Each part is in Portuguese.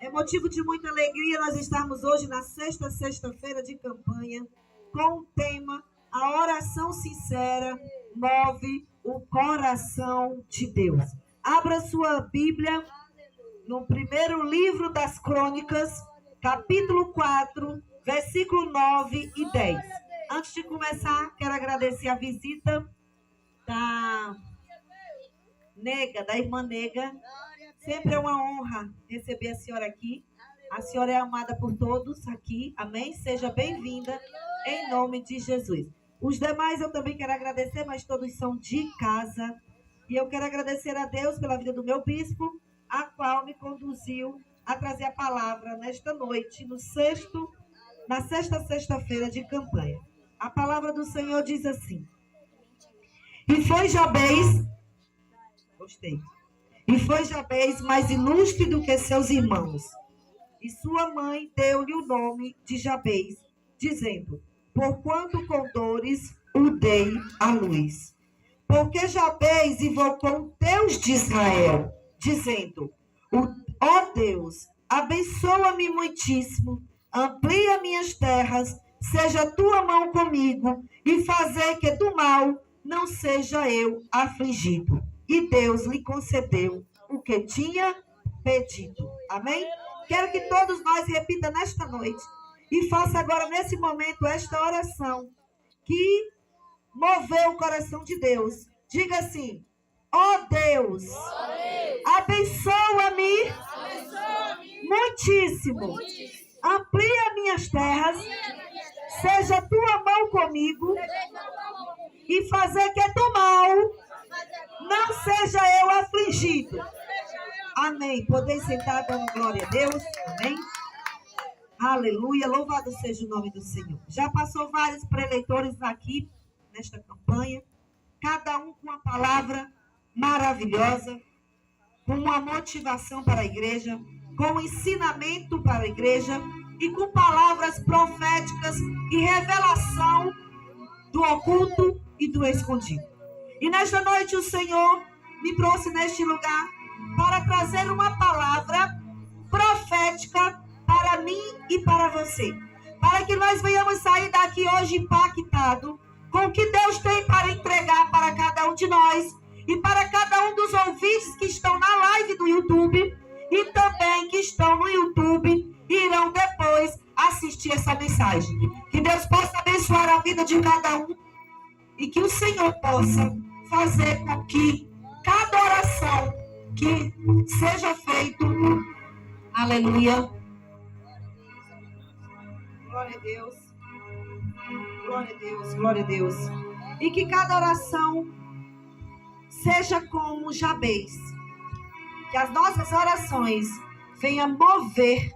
É motivo de muita alegria nós estarmos hoje na sexta-feira de campanha com o tema A Oração Sincera Move o Coração de Deus. Abra sua Bíblia no primeiro livro das Crônicas, capítulo 4, versículo 9 e 10. Antes de começar, quero agradecer a visita da irmã Nega. Sempre é uma honra receber a senhora aqui. A senhora é amada por todos aqui. Amém? Seja bem-vinda em nome de Jesus. Os demais eu também quero agradecer, mas todos são de casa. E eu quero agradecer a Deus pela vida do meu bispo, a qual me conduziu a trazer a palavra nesta noite, na sexta-feira de campanha. A palavra do Senhor diz assim: E foi Jabez mais ilustre do que seus irmãos. E sua mãe deu-lhe o nome de Jabez, dizendo: Porquanto com dores o dei à luz. Porque Jabez invocou o Deus de Israel, dizendo: Ó Deus, abençoa-me muitíssimo, amplia minhas terras, seja a tua mão comigo, e fazer que do mal não seja eu afligido. E Deus lhe concedeu o que tinha pedido. Amém? Quero que todos nós repitam nesta noite e faça agora, nesse momento, esta oração que moveu o coração de Deus. Diga assim: ó Deus, abençoa-me muitíssimo, amplia minhas terras, seja a tua mão comigo, e fazer que do mal não seja eu afligido. Amém. Podeis sentar dando glória a Deus. Amém. Aleluia. Louvado seja o nome do Senhor. Já passou vários preleitores aqui nesta campanha, cada um com uma palavra maravilhosa, com uma motivação para a igreja, com um ensinamento para a igreja e com palavras proféticas e revelação do oculto e do escondido. E nesta noite o Senhor me trouxe neste lugar para trazer uma palavra profética para mim e para você. Para que nós venhamos sair daqui hoje impactado com o que Deus tem para entregar para cada um de nós e para cada um dos ouvintes que estão na live do YouTube e também que estão no YouTube e irão depois assistir essa mensagem. Que Deus possa abençoar a vida de cada um e que o Senhor possa fazer com que cada oração que seja feito, aleluia, glória a Deus, glória a Deus, glória a Deus, e que cada oração seja como Jabez, que as nossas orações venham mover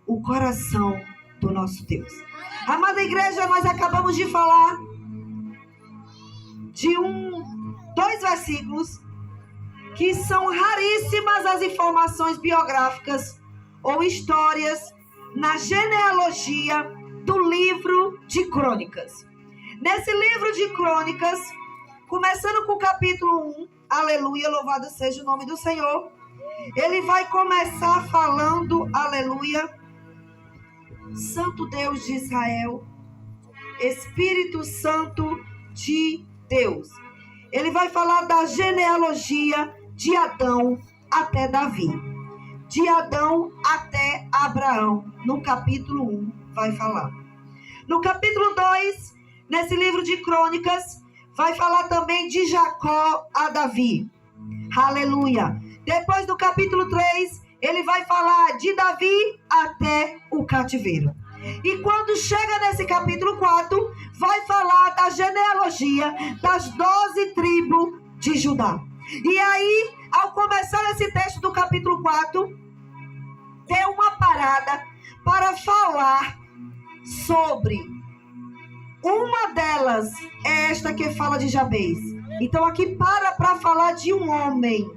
o coração do nosso Deus. Amada igreja, nós acabamos de falar de dois versículos que são raríssimas as informações biográficas ou histórias na genealogia do livro de Crônicas. Nesse livro de Crônicas, começando com o capítulo 1, aleluia, louvado seja o nome do Senhor, ele vai começar falando, aleluia, Santo Deus de Israel, Espírito Santo de Deus. Ele vai falar da genealogia de Adão até Davi, de Adão até Abraão. No capítulo 1 vai falar. No capítulo 2, nesse livro de Crônicas, vai falar também de Jacó a Davi. Aleluia. Depois do capítulo 3, ele vai falar de Davi até o cativeiro. E quando chega nesse capítulo 4, vai falar da genealogia das 12 tribos de Judá. E aí, ao começar esse texto do capítulo 4, deu uma parada para falar sobre uma delas, é esta que fala de Jabez. Então aqui para falar de um homem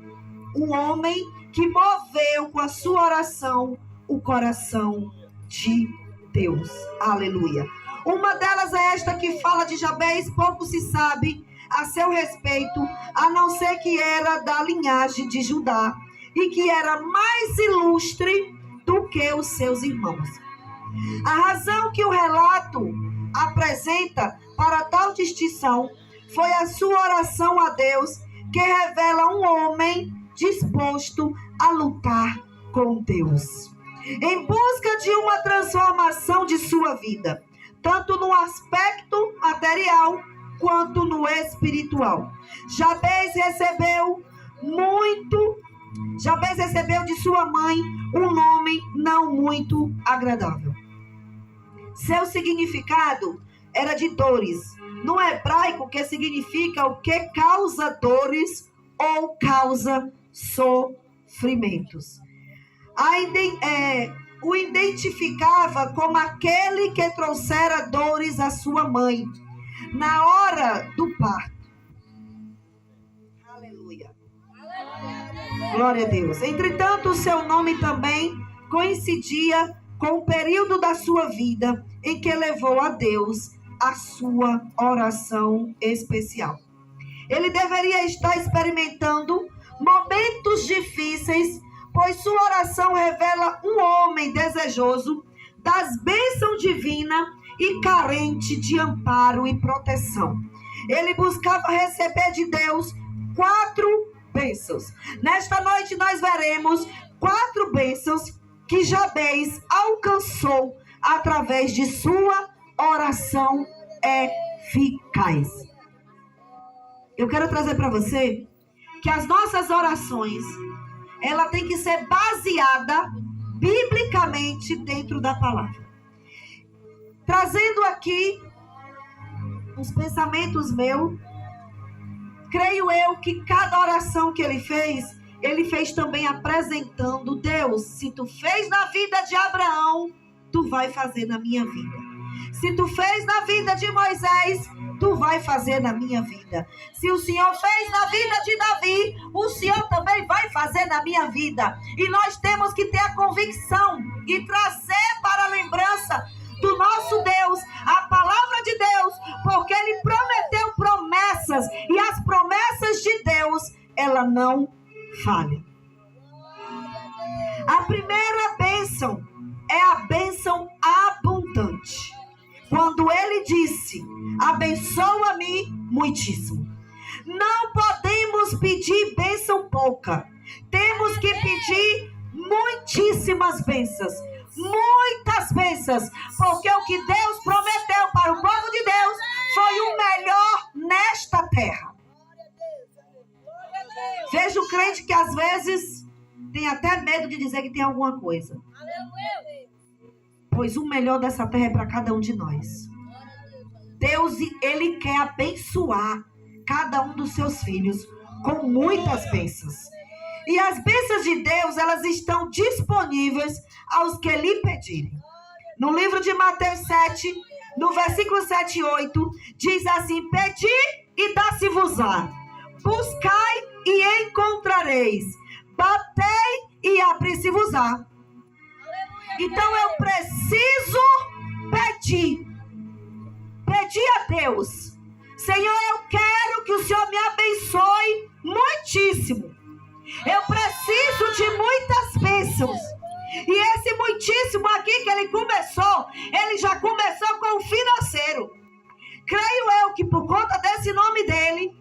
que moveu com a sua oração o coração de Deus. Aleluia. Uma delas é esta que fala de Jabez, pouco se sabe a seu respeito, a não ser que era da linhagem de Judá e que era mais ilustre do que os seus irmãos. A razão que o relato apresenta para tal distinção foi a sua oração a Deus, que revela um homem disposto a lutar com Deus, em busca de uma transformação de sua vida, tanto no aspecto material quanto no espiritual. Jabez recebeu de sua mãe um nome não muito agradável. Seu significado era de dores, no hebraico, que significa o que causa dores ou causa sofrimentos. O identificava como aquele que trouxera dores à sua mãe na hora do parto. Aleluia. Glória a Deus. Entretanto, o seu nome também coincidia com o período da sua vida em que levou a Deus a sua oração especial. Ele deveria estar experimentando momentos difíceis, pois sua oração revela um homem desejoso das bênçãos divinas e carente de amparo e proteção. Ele buscava receber de Deus 4 bênçãos. Nesta noite nós veremos 4 bênçãos que Jabez alcançou através de sua oração eficaz. Eu quero trazer para você que as nossas orações, ela tem que ser baseada biblicamente dentro da palavra. Trazendo aqui uns pensamentos meus, creio eu que cada oração que ele fez também apresentando: Deus, se tu fez na vida de Abraão, tu vai fazer na minha vida. Se tu fez na vida de Moisés, tu vai fazer na minha vida. Se o Senhor fez na vida de Davi, o Senhor também vai fazer na minha vida. E nós temos que ter a convicção e trazer para a lembrança do nosso Deus a palavra de Deus, porque Ele prometeu promessas, e as promessas de Deus, ela não falha. A primeira bênção é a bênção abundante. Quando ele disse: abençoa-me muitíssimo. Não podemos pedir bênção pouca. Temos que pedir muitíssimas bênçãos. Muitas bênçãos. Porque o que Deus prometeu para o povo de Deus foi o melhor nesta terra. Veja o crente que às vezes tem até medo de dizer que tem alguma coisa. Pois o melhor dessa terra é para cada um de nós. Deus, Ele quer abençoar cada um dos seus filhos com muitas bênçãos. E as bênçãos de Deus, elas estão disponíveis aos que lhe pedirem. No livro de Mateus 7, no versículo 7 e 8, diz assim: pedi e dá-se-vos-á. Buscai e encontrareis. Batei e abri-se-vos-á. Então eu preciso pedir a Deus: Senhor, eu quero que o Senhor me abençoe muitíssimo. Eu preciso de muitas bênçãos. E esse muitíssimo aqui que ele já começou com o financeiro. Creio eu que por conta desse nome dele,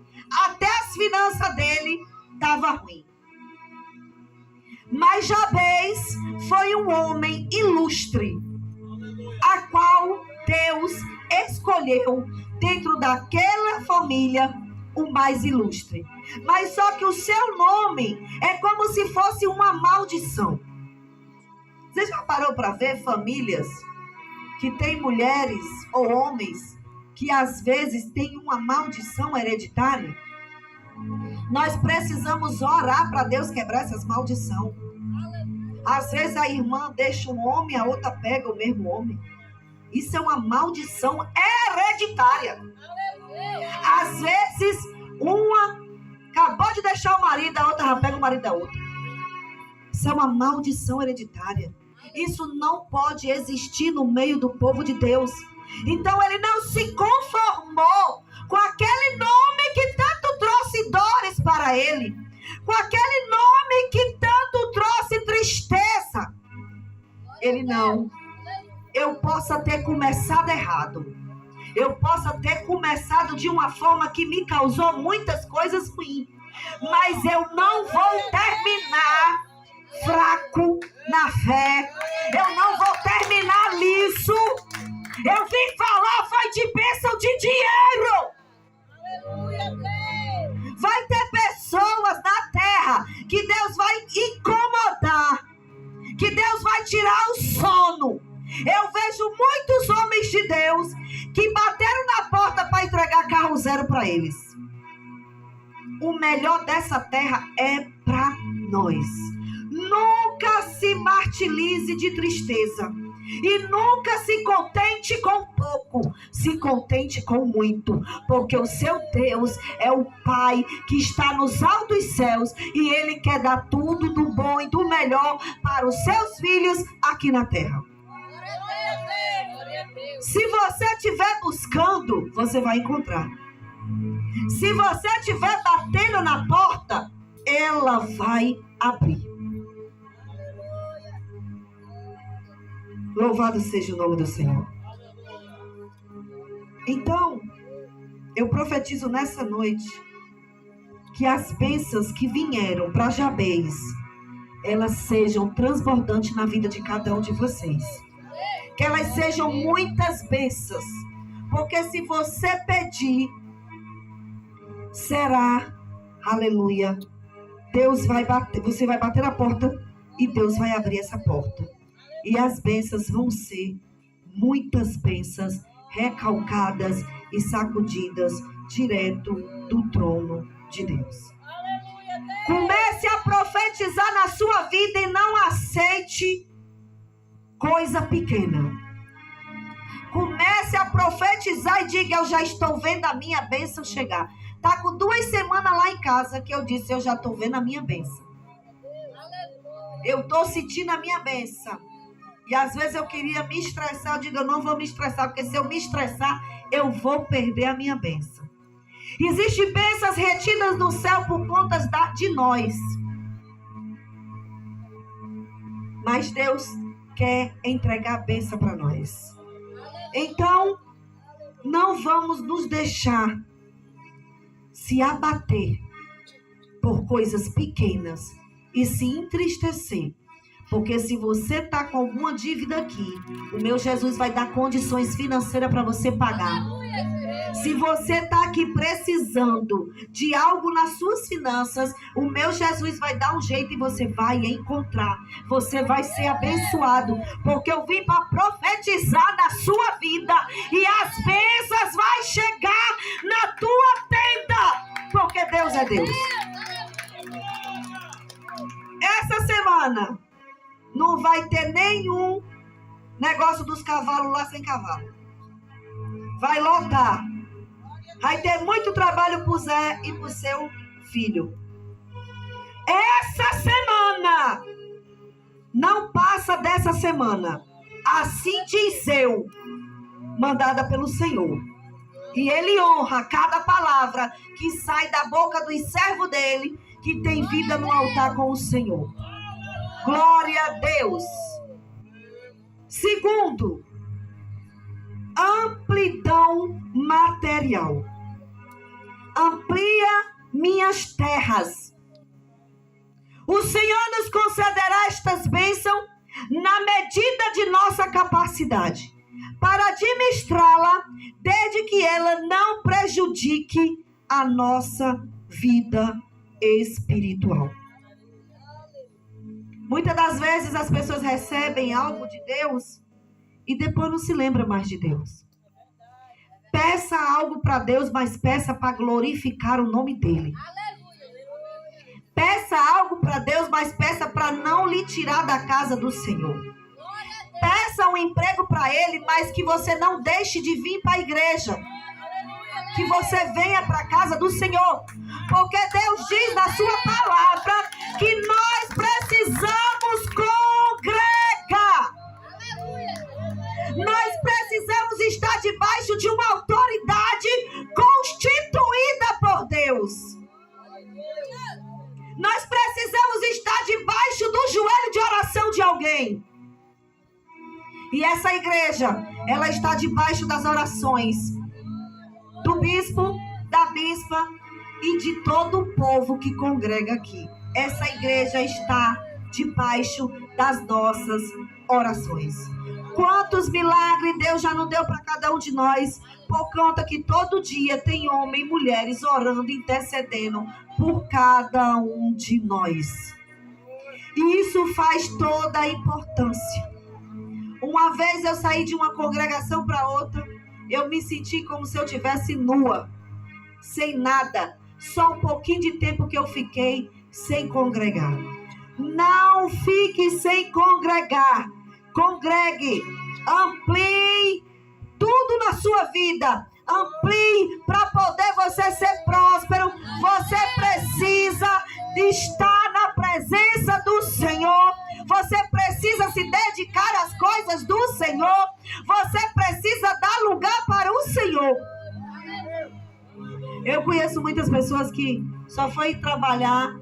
até as finanças dele estavam ruins. Mas Jabez foi um homem ilustre, a qual Deus escolheu dentro daquela família o mais ilustre. Mas só que o seu nome é como se fosse uma maldição. Você já parou para ver famílias que têm mulheres ou homens que às vezes têm uma maldição hereditária? Nós precisamos orar para Deus quebrar essas maldições. Às vezes a irmã deixa um homem, a outra pega o mesmo homem. Isso é uma maldição hereditária. Às vezes uma acabou de deixar o marido, a outra já pega o marido da outra. Isso é uma maldição hereditária. Isso não pode existir no meio do povo de Deus. Então ele não se conformou com aquele nome que tanto trouxe dores para ele, com aquele nome que tanto trouxe tristeza. Ele não. Eu possa ter começado errado. Eu possa ter começado de uma forma que me causou muitas coisas ruins. Mas eu não vou terminar fraco na fé. Eu não vou terminar liso. Eu vim falar, foi de bênção de dinheiro. Vai ter pessoas na terra que Deus vai incomodar, que Deus vai tirar o sono. Eu vejo muitos homens de Deus que bateram na porta para entregar carro zero para eles. O melhor dessa terra é para nós. Nunca se martirize de tristeza. E nunca se contente com pouco. Se contente com muito. Porque o seu Deus é o Pai que está nos altos céus. E Ele quer dar tudo do bom e do melhor para os seus filhos aqui na terra. Se você estiver buscando, você vai encontrar. Se você estiver batendo na porta, ela vai abrir. Louvado seja o nome do Senhor. Então, eu profetizo nessa noite que as bênçãos que vieram para Jabez, elas sejam transbordantes na vida de cada um de vocês. Que elas sejam muitas bênçãos. Porque se você pedir, será, aleluia, Deus vai bater, você vai bater na porta e Deus vai abrir essa porta. E as bênçãos vão ser muitas bênçãos recalcadas e sacudidas direto do trono de Deus. Comece a profetizar na sua vida e não aceite coisa pequena. Comece a profetizar e diga: eu já estou vendo a minha bênção chegar. Tá com 2 semanas lá em casa que eu disse: eu já estou vendo a minha bênção. Eu estou sentindo a minha bênção. E às vezes eu queria me estressar. Eu digo: eu não vou me estressar, porque se eu me estressar, eu vou perder a minha bênção. Existem bênçãos retidas no céu por conta de nós. Mas Deus quer entregar a bênção para nós. Então, não vamos nos deixar se abater por coisas pequenas e se entristecer. Porque se você está com alguma dívida aqui, o meu Jesus vai dar condições financeiras para você pagar. Se você está aqui precisando de algo nas suas finanças, o meu Jesus vai dar um jeito e você vai encontrar. Você vai ser abençoado. Porque eu vim para profetizar na sua vida. E as bênçãos vão chegar na tua tenda. Porque Deus é Deus. Essa semana não vai ter nenhum negócio dos cavalos lá sem cavalo. Vai lotar. Vai ter muito trabalho pro Zé e pro seu filho. Essa semana não passa dessa semana. Assim diz eu, mandada pelo Senhor. E Ele honra cada palavra que sai da boca dos servos dele, que tem vida no altar com o Senhor. Glória a Deus. Segundo, amplidão material. Amplia minhas terras. O Senhor nos concederá estas bênçãos na medida de nossa capacidade, para administrá-la, desde que ela não prejudique a nossa vida espiritual. Muitas das vezes as pessoas recebem algo de Deus e depois não se lembra mais de Deus. Peça algo para Deus, mas peça para glorificar o nome dele. Peça algo para Deus, mas peça para não lhe tirar da casa do Senhor. Peça um emprego para ele, mas que você não deixe de vir para a igreja. Que você venha para a casa do Senhor. Porque Deus diz na sua palavra que nós precisamos congregar. Nós precisamos estar debaixo de uma autoridade constituída por Deus. Nós precisamos estar debaixo do joelho de oração de alguém. E essa igreja, ela está debaixo das orações do bispo, da bispa e de todo o povo que congrega aqui. Essa igreja está debaixo das nossas orações. Quantos milagres Deus já não deu para cada um de nós, por conta que todo dia tem homens e mulheres orando, intercedendo por cada um de nós. E isso faz toda a importância. Uma vez eu saí de uma congregação para outra, eu me senti como se eu estivesse nua, sem nada. Só um pouquinho de tempo que eu fiquei sem congregar. Não fique sem congregar. Congregue, amplie tudo na sua vida. Amplie para poder você ser próspero. Você precisa de estar na presença do Senhor. Você precisa se dedicar às coisas do Senhor. Você precisa dar lugar para o Senhor. Eu conheço muitas pessoas que só foi trabalhar,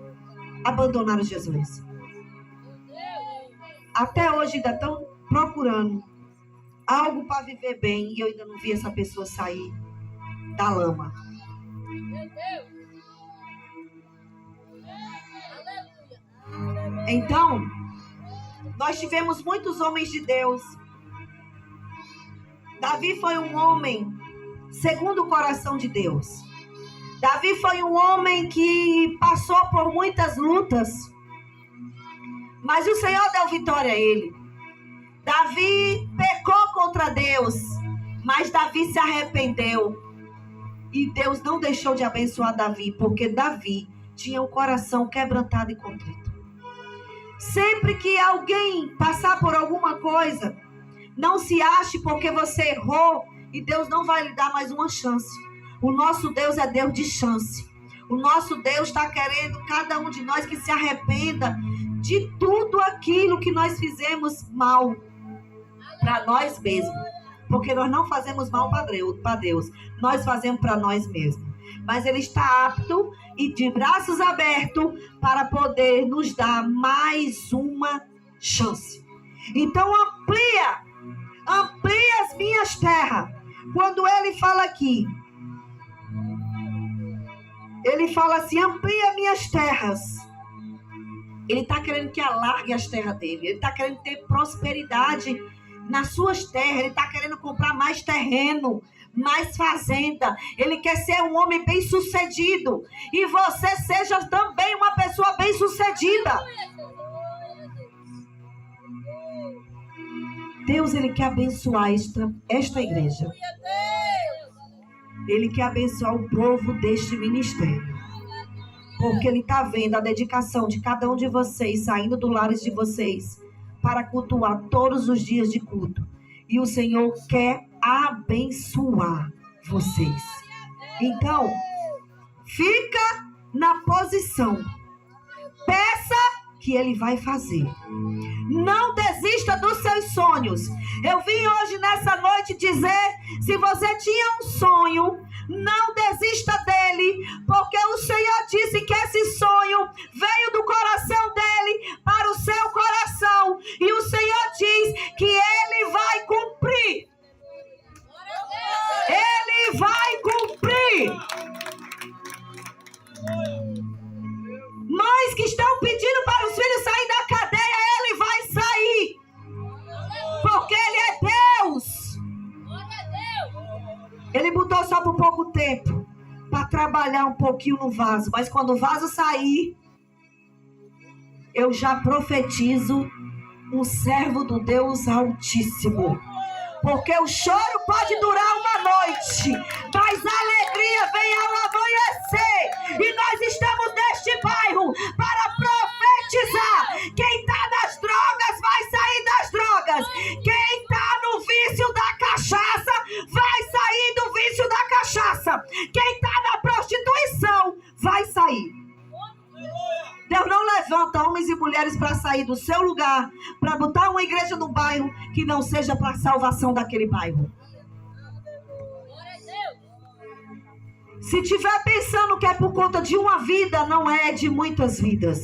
abandonaram Jesus. Até hoje ainda estão procurando algo para viver bem e eu ainda não vi essa pessoa sair da lama. Então, nós tivemos muitos homens de Deus. Davi foi um homem segundo o coração de Deus. Davi foi um homem que passou por muitas lutas, mas o Senhor deu vitória a ele. Davi pecou contra Deus, mas Davi se arrependeu. E Deus não deixou de abençoar Davi, porque Davi tinha o coração quebrantado e contrito. Sempre que alguém passar por alguma coisa, não se ache porque você errou e Deus não vai lhe dar mais uma chance. O nosso Deus é Deus de chance. O nosso Deus está querendo cada um de nós que se arrependa de tudo aquilo que nós fizemos mal para nós mesmos. Porque nós não fazemos mal para Deus. Nós fazemos para nós mesmos. Mas Ele está apto e de braços abertos para poder nos dar mais uma chance. Então amplia as minhas terras. Quando Ele fala aqui, Ele fala assim, amplia minhas terras. Ele está querendo que alargue as terras dele. Ele está querendo ter prosperidade nas suas terras. Ele está querendo comprar mais terreno, mais fazenda. Ele quer ser um homem bem sucedido. E você seja também uma pessoa bem sucedida. Deus, Ele quer abençoar esta igreja. Ele quer abençoar o povo deste ministério. Porque Ele está vendo a dedicação de cada um de vocês, saindo do lares de vocês, para cultuar todos os dias de culto. E o Senhor quer abençoar vocês. Então, fica na posição. Peça que Ele vai fazer. Não desista dos seus sonhos. Eu vim hoje nessa noite dizer, se você tinha um sonho, não desista dele, porque o Senhor disse que esse sonho veio do coração dele para o seu coração. E o Senhor diz que Ele vai cumprir. Ele vai cumprir. Mães que estão pedindo para os filhos saírem da cadeia, Ele vai sair. Porque Ele é Deus. Ele botou só por pouco tempo para trabalhar um pouquinho no vaso. Mas quando o vaso sair, eu já profetizo um servo do Deus Altíssimo. Porque o choro pode durar uma noite, mas a alegria vem ao amanhecer. E nós estamos neste bairro para profetizar. Quem está nas drogas vai sair das drogas. Quem está no vício da cachaça vai sair do vício da cachaça. Quem está na prostituição vai sair. Deus não levanta homens e mulheres para sair do seu lugar, para botar uma igreja no bairro que não seja para a salvação daquele bairro. Se estiver pensando que é por conta de uma vida, não é, de muitas vidas.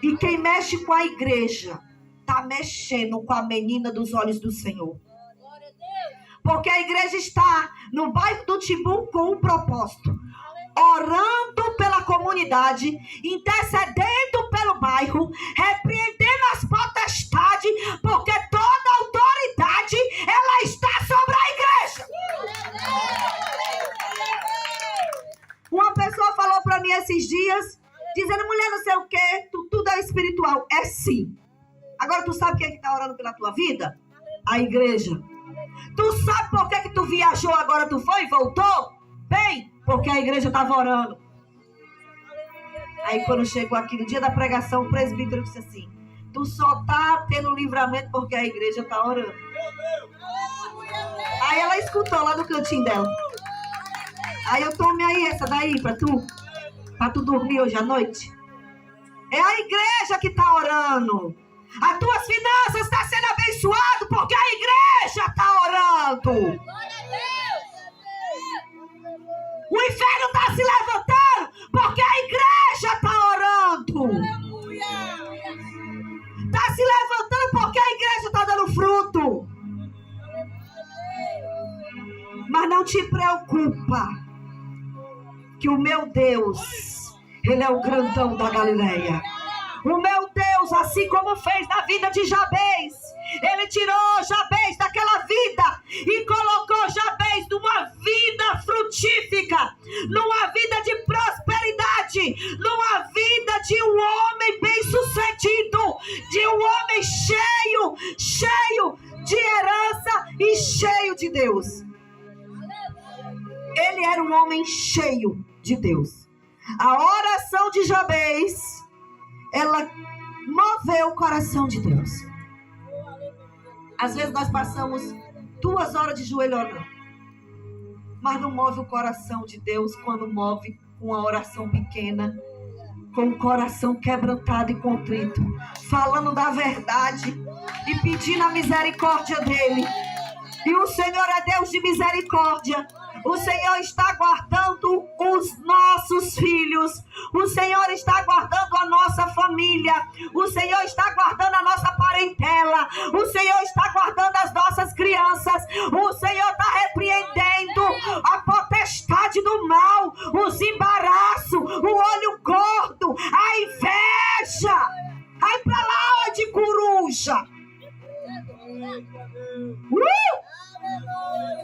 E quem mexe com a igreja está mexendo com a menina dos olhos do Senhor. Porque a igreja está no bairro do Timbu com um propósito. Orando pela comunidade, intercedendo pelo bairro, repreendendo as potestades, porque toda autoridade, ela está sobre a igreja. Uma pessoa falou para mim esses dias, dizendo, mulher, não sei o quê, tudo é espiritual. É sim. Agora tu sabe quem é que está orando pela tua vida? A igreja. Tu sabe por que tu viajou agora, tu foi e voltou? Bem, porque a igreja estava orando. Aí quando chegou aqui no dia da pregação, o presbítero disse assim, tu só tá tendo livramento porque a igreja está orando. Aí ela escutou lá no cantinho dela. Aí eu tomei aí essa daí pra tu dormir hoje à noite. É a igreja que está orando. As tuas finanças estão sendo abençoadas porque a igreja está orando. O inferno está se levantando porque a igreja está orando. Está se levantando porque a igreja está dando fruto. Mas não te preocupa, que o meu Deus, Ele é o grandão da Galileia. O meu Deus, assim como fez na vida de Jabez, Ele tirou Jabez daquela vida e colocou Jabez numa vida frutífica, numa vida de prosperidade, numa vida de um homem bem-sucedido, de um homem cheio de herança e cheio de Deus. Ele era um homem cheio de Deus. A oração de Jabez, ela moveu o coração de Deus. Às vezes nós passamos 2 horas de joelho orando, mas não move o coração de Deus quando move com uma oração pequena, com o coração quebrantado e contrito, falando da verdade e pedindo a misericórdia dele. E o Senhor é Deus de misericórdia. O Senhor está guardando os nossos filhos. O Senhor está guardando a nossa família. O Senhor está guardando a nossa parentela. O Senhor está guardando as nossas crianças. O Senhor está repreendendo a potestade do mal, os embaraços, o olho gordo, a inveja. Vai pra lá, ó de coruja.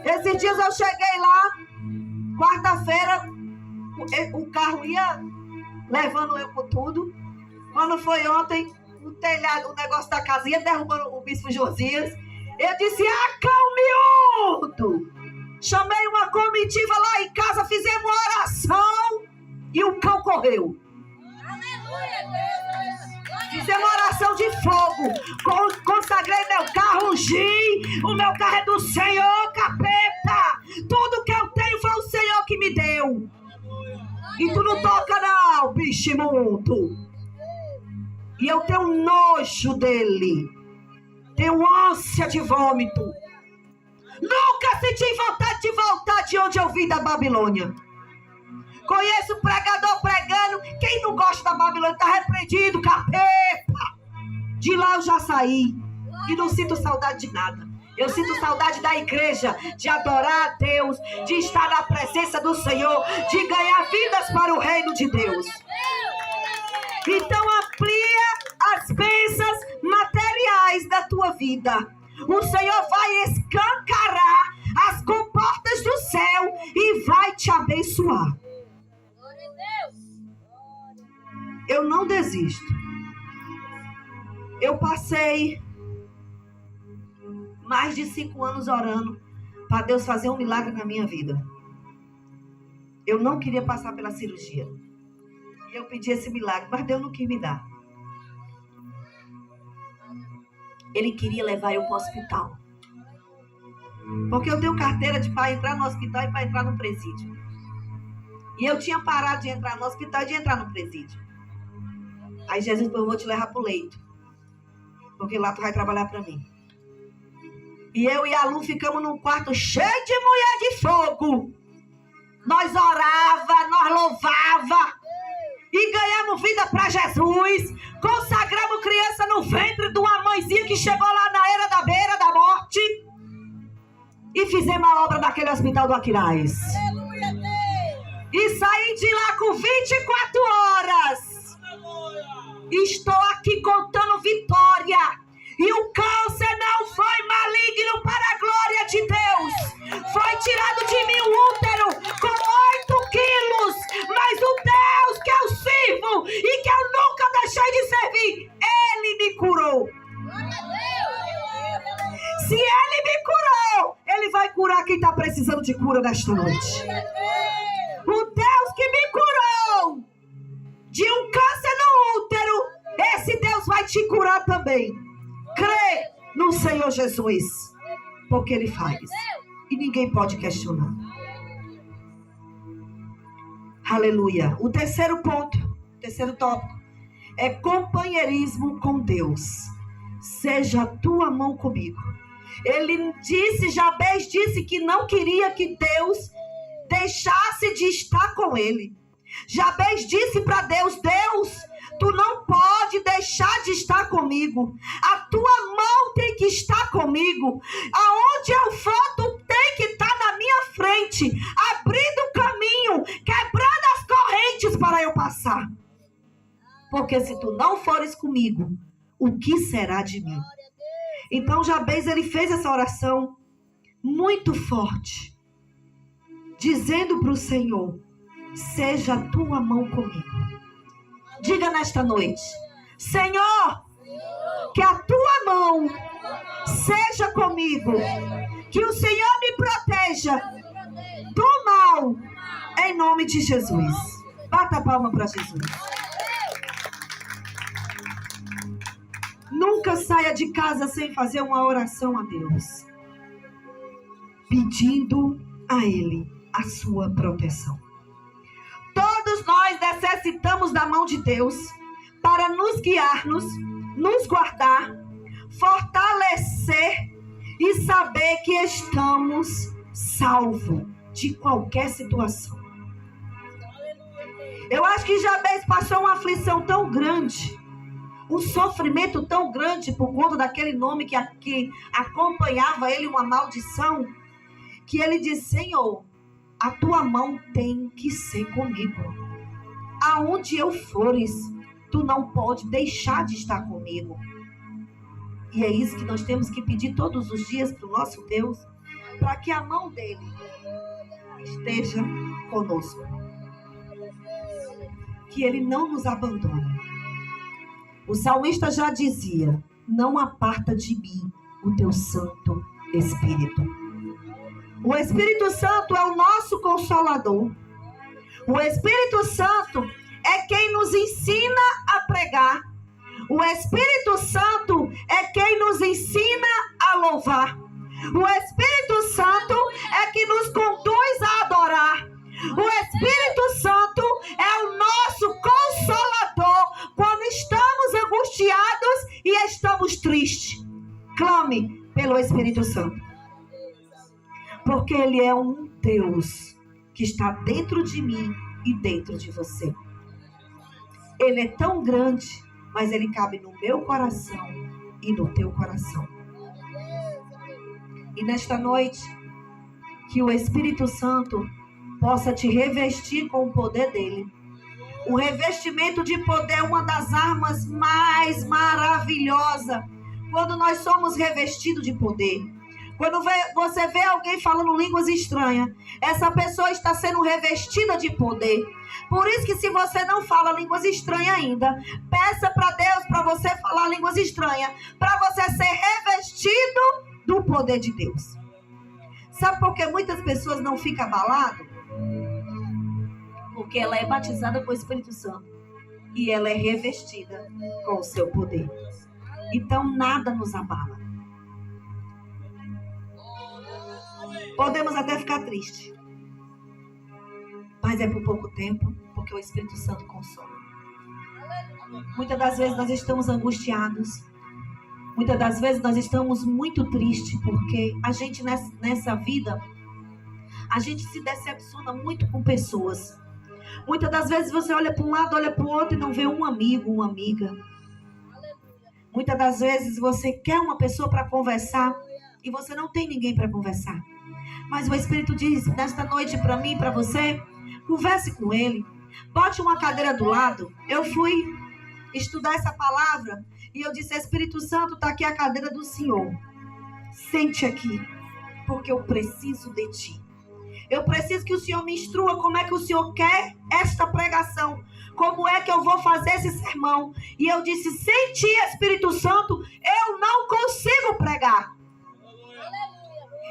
Esses dias eu cheguei lá, quarta-feira, o carro ia levando eu por tudo. Quando foi ontem, o telhado, o negócio da casa ia derrubando o bispo Josias. Eu disse, miúdo! Chamei uma comitiva lá em casa, fizemos uma oração e o cão correu. Fizemos oração de fogo. Consagrei meu carro, ungi. O meu carro é do Senhor, capeta. Tudo que eu tenho foi o Senhor que me deu. E tu não toca não, bicho imundo. E eu tenho nojo dele. Tenho ânsia de vômito. Nunca senti vontade de voltar de onde eu vim da Babilônia. Conheço pregador pregando. Quem não gosta da Babilônia está repreendido, capeta. De lá eu já saí. E não sinto saudade de nada. Eu sinto saudade da igreja, de adorar a Deus, de estar na presença do Senhor, de ganhar vidas para o reino de Deus. Então amplia as bênçãos materiais da tua vida. O Senhor vai escancarar as comportas do céu e vai te abençoar. Eu não desisto. Eu passei mais de 5 anos orando para Deus fazer um milagre na minha vida. Eu não queria passar pela cirurgia. E eu pedi esse milagre, mas Deus não quis me dar. Ele queria levar eu para o hospital. Porque eu tenho carteira para entrar no hospital e para entrar no presídio. E eu tinha parado de entrar no hospital e de entrar no presídio. Aí Jesus falou, eu vou te levar para o leito. Porque lá tu vai trabalhar para mim. E eu e a Lu ficamos num quarto cheio de mulher de fogo. Nós orava, nós louvava. e ganhamos vida para Jesus, consagramos criança no ventre de uma mãezinha que chegou lá na era da beira da morte e fizemos a obra daquele hospital do Aquiraz. E saí de lá com 24 horas. Estou aqui contando vitória. E o câncer não foi maligno, para a glória de Deus. Foi tirado de mim o útero com 8 quilos. Mas o Deus que eu sirvo e que eu nunca deixei de servir, Ele me curou. Se Ele me curou, Ele vai curar quem está precisando de cura nesta noite. O Deus que me curou de um câncer no útero, esse Deus vai te curar também. Crê no Senhor Jesus, porque Ele faz e ninguém pode questionar. Aleluia. O terceiro ponto, terceiro tópico, é companheirismo com Deus. Seja a tua mão comigo. Jabez disse que não queria que Deus deixasse de estar com ele. Jabez disse para Deus: Deus, tu não pode deixar de estar comigo. A tua mão tem que estar comigo. Aonde eu for, tu tem que estar na minha frente, abrindo o caminho, quebrando as correntes para eu passar. Porque se tu não fores comigo, o que será de mim? Então Jabez, ele fez essa oração muito forte, dizendo para o Senhor: seja a tua mão comigo. Diga nesta noite: Senhor, que a tua mão seja comigo, que o Senhor me proteja do mal, em nome de Jesus. Bata a palma para Jesus. Nunca saia de casa sem fazer uma oração a Deus, pedindo a Ele a sua proteção. Todos nós necessitamos da mão de Deus para nos guiar-nos, nos guardar, fortalecer e saber que estamos salvos de qualquer situação. Eu acho que Jabez passou uma aflição tão grande, um sofrimento tão grande por conta daquele nome que acompanhava ele, uma maldição, que ele disse: Senhor, a tua mão tem que ser comigo. Aonde eu fores, tu não pode deixar de estar comigo. E é isso que nós temos que pedir todos os dias para o nosso Deus, para que a mão dele esteja conosco, que ele não nos abandone. O salmista já dizia: não aparta de mim o teu Santo Espírito. O Espírito Santo é o nosso Consolador. O Espírito Santo é quem nos ensina a pregar. O Espírito Santo é quem nos ensina a louvar. O Espírito Santo é que nos conduz a adorar. O Espírito Santo é o nosso Consolador quando estamos angustiados e estamos tristes. Clame pelo Espírito Santo, porque Ele é um Deus que está dentro de mim e dentro de você. Ele é tão grande, mas Ele cabe no meu coração e no teu coração. E nesta noite, que o Espírito Santo possa te revestir com o poder dele. O revestimento de poder é uma das armas mais maravilhosas. Quando nós somos revestidos de poder. Quando você vê alguém falando línguas estranhas, essa pessoa está sendo revestida de poder. Por isso que se você não fala línguas estranhas ainda, peça para Deus para você falar línguas estranhas, para você ser revestido do poder de Deus. Sabe por que muitas pessoas não ficam abaladas? Porque ela é batizada com o Espírito Santo e ela é revestida com o seu poder. Então nada nos abala. Podemos até ficar tristes, mas é por pouco tempo, porque o Espírito Santo consola. Muitas das vezes nós estamos angustiados, muitas das vezes nós estamos muito tristes, porque a gente nessa vida, a gente se decepciona muito com pessoas. Muitas das vezes você olha para um lado, olha para o outro e não vê um amigo, uma amiga. Muitas das vezes você quer uma pessoa para conversar e você não tem ninguém para conversar. Mas o Espírito diz nesta noite para mim e para você, converse com ele. Bote uma cadeira do lado. Eu fui estudar essa palavra e eu disse, Espírito Santo, está aqui a cadeira do Senhor. Sente aqui, porque eu preciso de ti. Eu preciso que o Senhor me instrua como é que o Senhor quer esta pregação. Como é que eu vou fazer esse sermão? E eu disse, sem ti, Espírito Santo, eu não consigo pregar.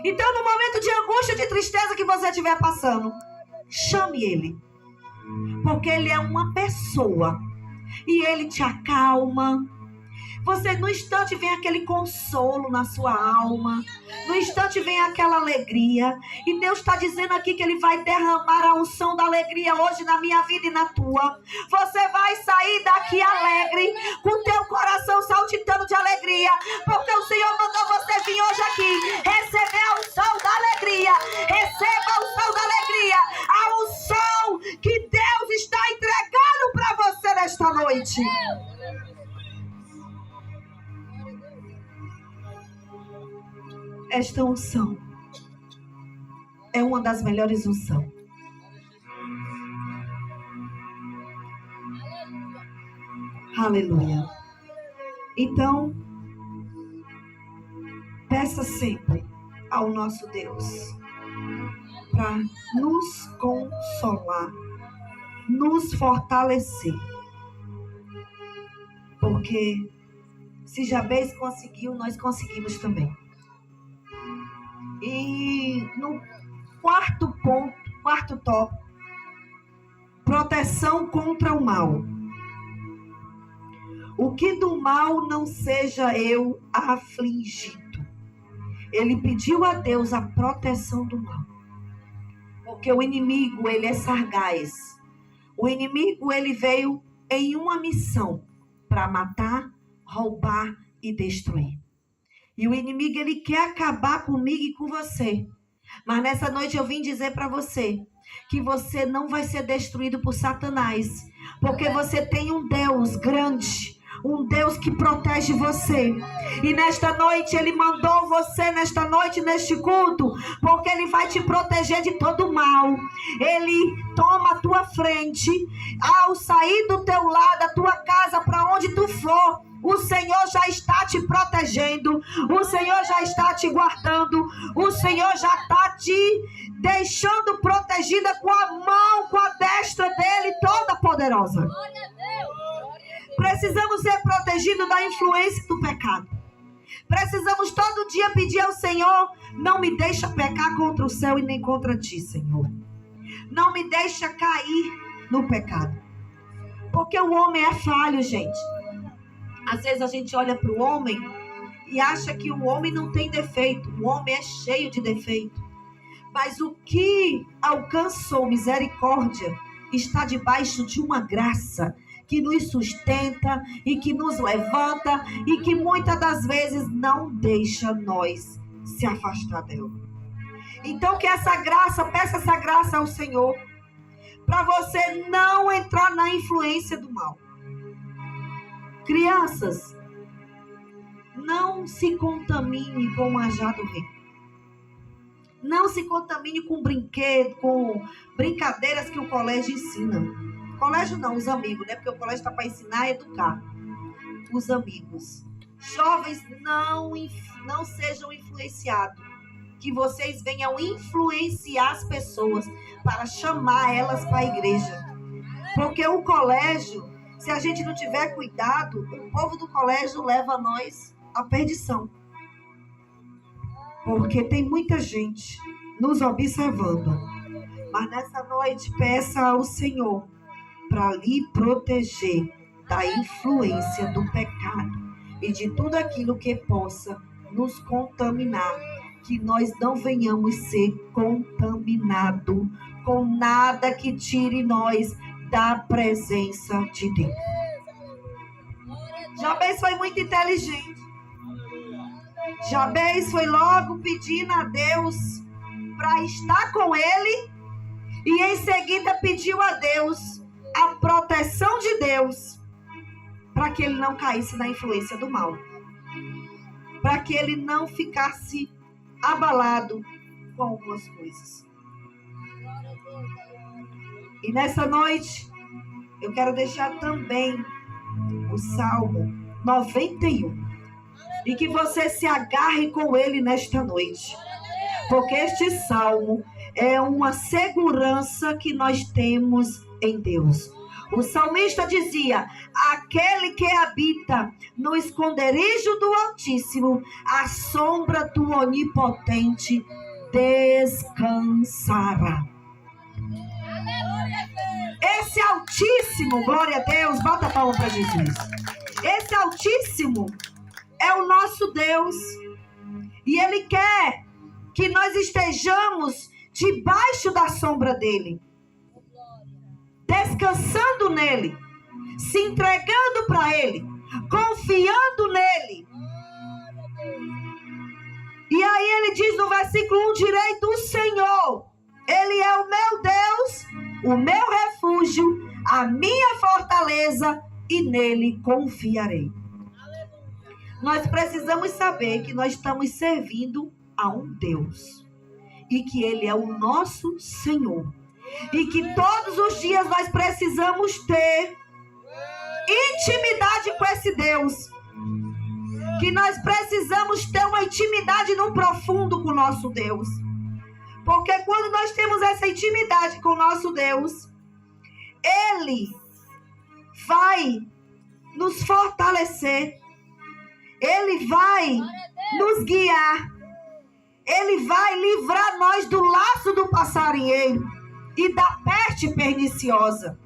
Então, no momento de angústia, de tristeza que você estiver passando, chame ele. Porque ele é uma pessoa. E ele te acalma. Você, no instante, vem aquele consolo na sua alma. No instante, vem aquela alegria. E Deus está dizendo aqui que Ele vai derramar a unção da alegria hoje na minha vida e na tua. Você vai sair daqui alegre, com teu coração saltitando de alegria. Porque o Senhor mandou você vir hoje aqui receber a unção da alegria. Receba a unção da alegria. A unção que Deus está entregando para você nesta noite. Esta unção é uma das melhores unções. Aleluia. Então, peça sempre ao nosso Deus para nos consolar, nos fortalecer. Porque se Jabez conseguiu, nós conseguimos também. E no quarto ponto, quarto tópico, proteção contra o mal. O que do mal não seja eu afligido. Ele pediu a Deus a proteção do mal. Porque o inimigo, ele é sagaz. O inimigo, ele veio em uma missão para matar, roubar e destruir. E o inimigo, ele quer acabar comigo e com você. Mas nessa noite eu vim dizer para você que você não vai ser destruído por Satanás. Porque você tem um Deus grande, um Deus que protege você. E nesta noite ele mandou você, nesta noite, neste culto, porque ele vai te proteger de todo mal. Ele toma a tua frente, ao sair do teu lado, da tua casa, para onde tu for. O Senhor já está te protegendo. O Senhor já está te guardando. O Senhor já está te deixando protegida com a mão, com a destra dele toda poderosa. Precisamos ser protegidos da influência do pecado. Precisamos todo dia pedir ao Senhor, não me deixa pecar contra o céu e nem contra ti, Senhor. Não me deixa cair no pecado. Porque o homem é falho, gente. Às vezes a gente olha para o homem e acha que o homem não tem defeito. O homem é cheio de defeito. Mas o que alcançou misericórdia está debaixo de uma graça que nos sustenta e que nos levanta e que muitas das vezes não deixa nós se afastar dela. Então que essa graça, peça essa graça ao Senhor para você não entrar na influência do mal. Crianças, não se contamine com o manjar do rei. Não se contamine com brinquedo, com brincadeiras que o colégio ensina. Colégio não, os amigos, né? Porque o colégio está para ensinar e educar. Os amigos. Jovens, não sejam influenciados. Que vocês venham influenciar as pessoas para chamar elas para a igreja. Porque o colégio, se a gente não tiver cuidado, o povo do colégio leva nós à perdição. Porque tem muita gente nos observando. Mas nessa noite, peça ao Senhor para lhe proteger da influência do pecado e de tudo aquilo que possa nos contaminar. Que nós não venhamos ser contaminados com nada que tire nós da presença de Deus. Jabez foi muito inteligente. Jabez foi logo pedindo a Deus para estar com ele E em seguida pediu a Deus a proteção de Deus para que ele não caísse na influência do mal, para que ele não ficasse abalado com algumas coisas. E nessa noite eu quero deixar também o Salmo 91 e que você se agarre com ele nesta noite, porque este salmo é uma segurança que nós temos em Deus. O salmista dizia: aquele que habita no esconderijo do Altíssimo, à sombra do Onipotente descansará. Esse Altíssimo, glória a Deus, bota a palma para Jesus. Esse Altíssimo é o nosso Deus. E Ele quer que nós estejamos debaixo da sombra dEle, descansando nele, se entregando para Ele, confiando nele. E aí ele diz no versículo 1: direi do Senhor, Ele é o meu Deus, o meu refúgio, a minha fortaleza, e nele confiarei. Nós precisamos saber que nós estamos servindo a um Deus e que Ele é o nosso Senhor, e que todos os dias nós precisamos ter intimidade com esse Deus, que nós precisamos ter uma intimidade no profundo com o nosso Deus, porque quando nós temos essa intimidade com o nosso Deus, Ele vai nos fortalecer, Ele vai nos guiar, Ele vai livrar nós do laço do passarinheiro e da peste perniciosa.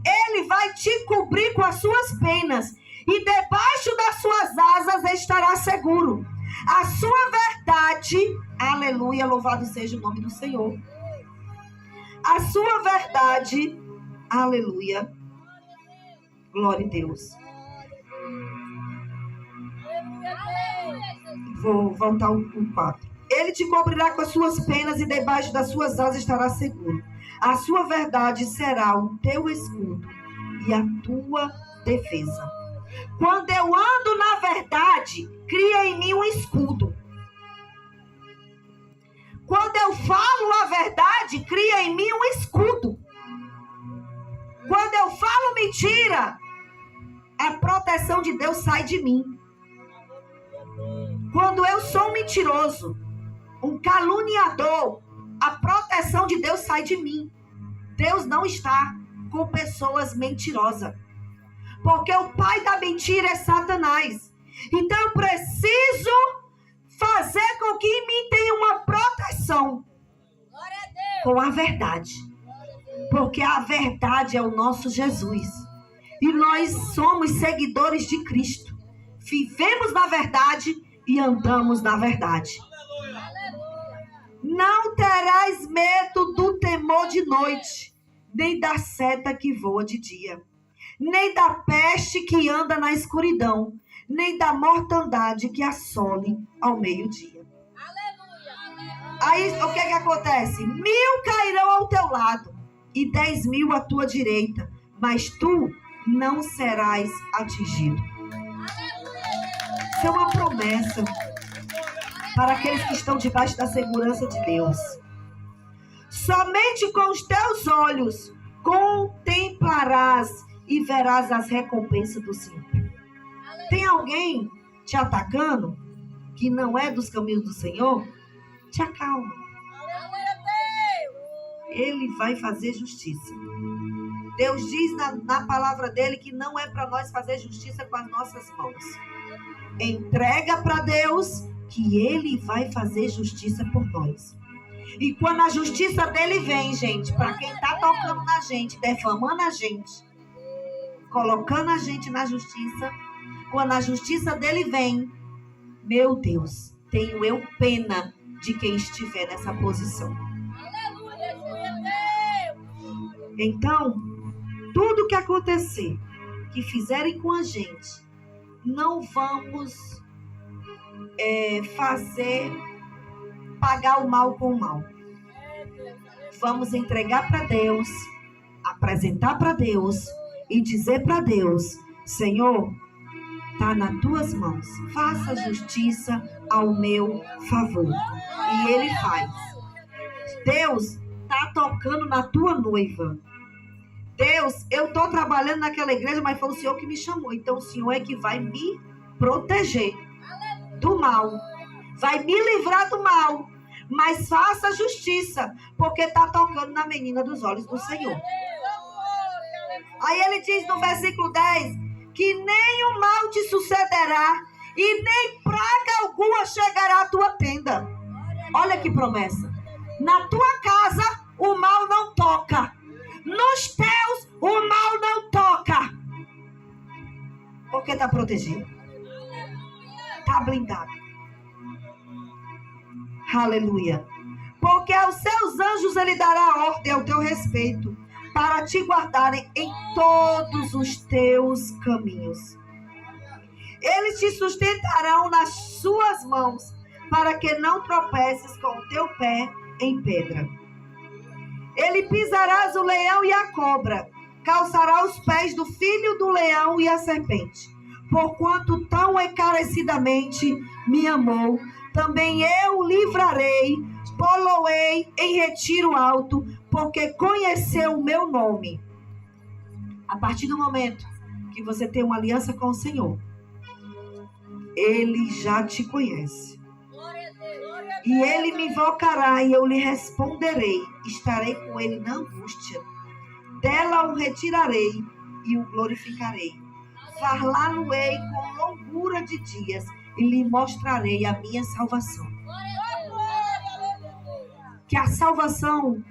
Ele vai te cobrir com as suas penas e debaixo das suas asas estará seguro. A sua verdade, aleluia, louvado seja o nome do Senhor. A sua verdade, aleluia, glória a Deus. Vou voltar o 4. Ele te cobrirá com as suas penas e debaixo das suas asas estará seguro. A sua verdade será o teu escudo e a tua defesa. Quando eu ando na verdade, cria em mim um escudo. Quando eu falo a verdade, cria em mim um escudo. Quando eu falo mentira, a proteção de Deus sai de mim. Quando eu sou um mentiroso, um caluniador, a proteção de Deus sai de mim. Deus não está com pessoas mentirosas, porque o pai da mentira é Satanás. Então eu preciso fazer com que em mim tenha uma proteção com a verdade, porque a verdade é o nosso Jesus e nós somos seguidores de Cristo. Vivemos na verdade e andamos na verdade. Não terás medo do temor de noite, nem da seta que voa de dia, nem da peste que anda na escuridão, nem da mortandade que assole ao meio-dia. Aí o que acontece? 1000 cairão ao teu lado e 10.000 à tua direita, mas tu não serás atingido. Isso é uma promessa para aqueles que estão debaixo da segurança de Deus. Somente com os teus olhos contemplarás e verás as recompensas do Senhor. Tem alguém te atacando que não é dos caminhos do Senhor? Te acalma. Ele vai fazer justiça. Deus diz na palavra dele que não é para nós fazer justiça com as nossas mãos. Entrega para Deus que Ele vai fazer justiça por nós. E quando a justiça dele vem, gente, para quem está tocando na gente, defamando a gente, colocando a gente na justiça, quando a justiça dele vem, meu Deus, tenho eu pena de quem estiver nessa posição. Então, tudo que acontecer, que fizerem com a gente, não vamos pagar o mal com o mal. vamos entregar para Deus, apresentar para Deus e dizer para Deus: Senhor, está nas tuas mãos, faça justiça ao meu favor. E Ele faz. Deus está tocando na tua noiva. Deus, eu estou trabalhando naquela igreja, mas foi o Senhor que me chamou. Então o Senhor é que vai me proteger do mal, vai me livrar do mal, mas faça justiça, porque está tocando na menina dos olhos do Senhor. Aí ele diz no versículo 10, que nem o mal te sucederá, e nem praga alguma chegará à tua tenda. Olha que promessa. Na tua casa, o mal não toca. Nos teus, o mal não toca. Porque está protegido. Está blindado. Aleluia. Porque aos seus anjos ele dará ordem ao teu respeito, para te guardarem em todos os teus caminhos. Eles te sustentarão nas suas mãos, para que não tropeces com o teu pé em pedra. Ele pisarás o leão e a cobra, calçará os pés do filho do leão e a serpente. Porquanto tão encarecidamente me amou, também eu o livrarei, pô-lo-ei em retiro alto, porque conheceu o meu nome. A partir do momento que você tem uma aliança com o Senhor, Ele já te conhece. E Ele me invocará e eu lhe responderei. Estarei com Ele na angústia. Dela o retirarei e o glorificarei. Far-lá-lo-ei com longura de dias e lhe mostrarei a minha salvação. Que a salvação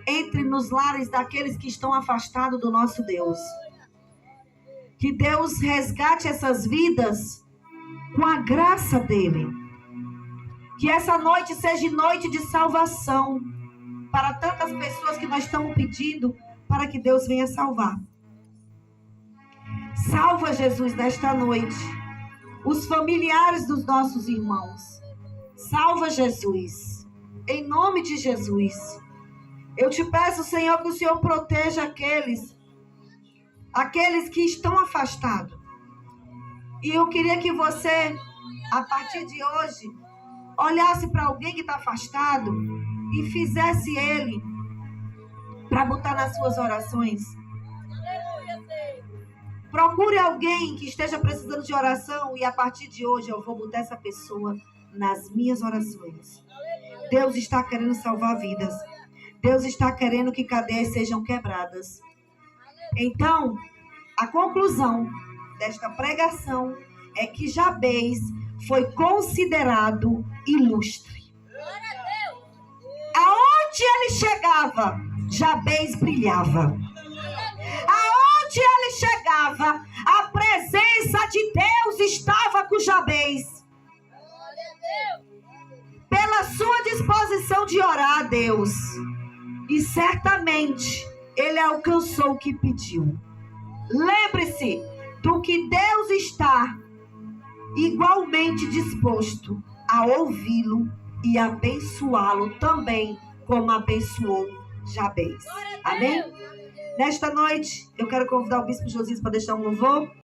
entre nos lares daqueles que estão afastados do nosso Deus. Que Deus resgate essas vidas com a graça dele. Que essa noite seja noite de salvação para tantas pessoas que nós estamos pedindo para que Deus venha salvar. Salva, Jesus, nesta noite os familiares dos nossos irmãos. Salva, Jesus, em nome de Jesus. Eu te peço, Senhor, que o Senhor proteja aqueles que estão afastados. E eu queria que você, a partir de hoje, olhasse para alguém que está afastado e fizesse ele para botar nas suas orações. Procure alguém que esteja precisando de oração e a partir de hoje eu vou botar essa pessoa nas minhas orações. Deus está querendo salvar vidas. Deus está querendo que cadeias sejam quebradas. Então, a conclusão desta pregação é que Jabez foi considerado ilustre. Aonde ele chegava, Jabez brilhava. Aonde ele chegava, a presença de Deus estava com Jabez. Pela sua disposição de orar a Deus. E certamente ele alcançou o que pediu. Lembre-se do que Deus está igualmente disposto a ouvi-lo e abençoá-lo também, como abençoou Jabez. Amém? Nesta noite, eu quero convidar o Bispo Josias para deixar um louvor.